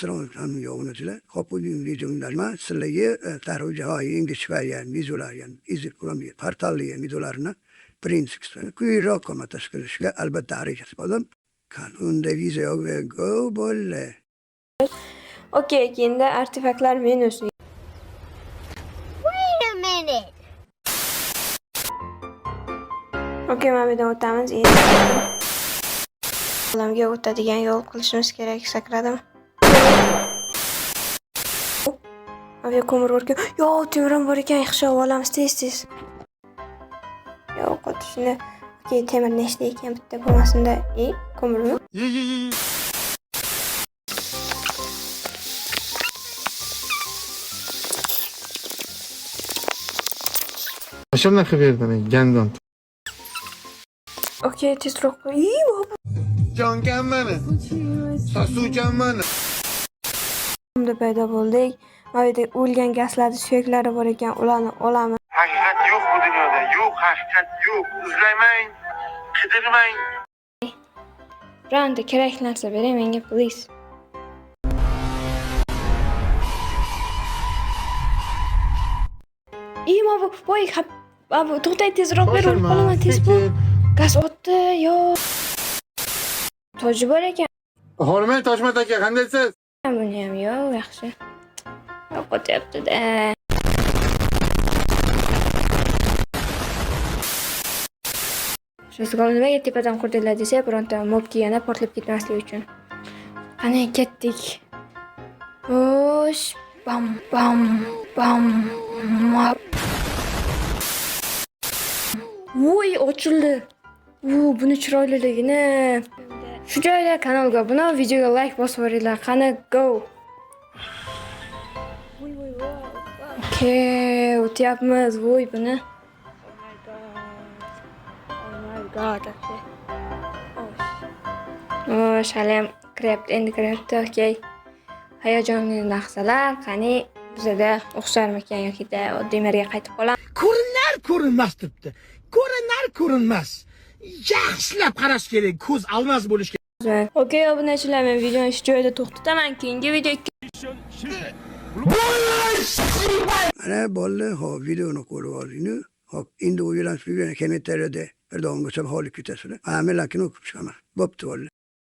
Ham yo'g'onchilar. Xo'p, bugungi videolarma sizlarga tarjimai inglizcha videolarni izlab ko'raman. Portalli videolarini birinchi qismini quyiroq ko'matas qilishga albatta harakat qilaman. Kan unda videoga go bo'lle. Okey, endi artefaktlar menyusi. Wait a minute. Okey, mana bu yerdan o'tamiz. Olamga o'tadigan yo'l qilishimiz kerak. Sakradim. Avia ko'mir bor ekan. Yo, temir ham bor ekan. Yaxshilab olamiz tez. Yo, qotishni. Okey, temir nechta ekan bitta bo'lmasunda. Ko'mirmi? Qachondan qilib berding gandon? Okey, tezroq qo'y. Jonkan mani. Sasuvchan mani. Bunda paydo bo'ldik. Mana bu yerda o'lgan gazlarning suyaklari bor ekan. Ularni olamiz. Haqiqat yo'q bu dunyoda. Yo'q, haqiqat yo'q. Izlamang, qidirmang. Bironta kerak narsa bering menga, please. Mana bu, voy, bu to'xtay, tezroq ber, o'lib qolaman, tez bo'l. Gaz o'tdi, yo. Toji bor ekan. Hormay Toshmat aka, qandaysiz? Buni ham yo, yaxshi. Yo'qotyapti-da. Shu sigal nimaga tepadan qurdinglar desa, bironta mobga yana portlab ketmasligi uchun. Qani ketdik. Xo'sh, bam. Voy, ochildi. Buni chiroyliligini. Shu joyda kanalga obuna, videoga like bosib yuboringlar. Qani go. Okey, o'tyapmiz. Voy, buni. Oh my god. Hali ham endi kiryapti, okey. Hayajonli lahzalar, qani bizada o'xsharmikan yoki-da oddiy merga qaytib qolamiz. Ko'rinmas turibdi. Ko'rinmas. Yaxshilab qarash kerak, ko'z almas bo'lish kerak. Okey, obunachilar, men videoni shu joyda to'xtataman. Keyingi video Ana bolle hop videoni ko'rib oldingmi? Hop, endi o'ylanib yurgan kommentariyada bir davomgacha holi ketasizlar. Amelakin o'qib chiqaman. Bo'pti bolle.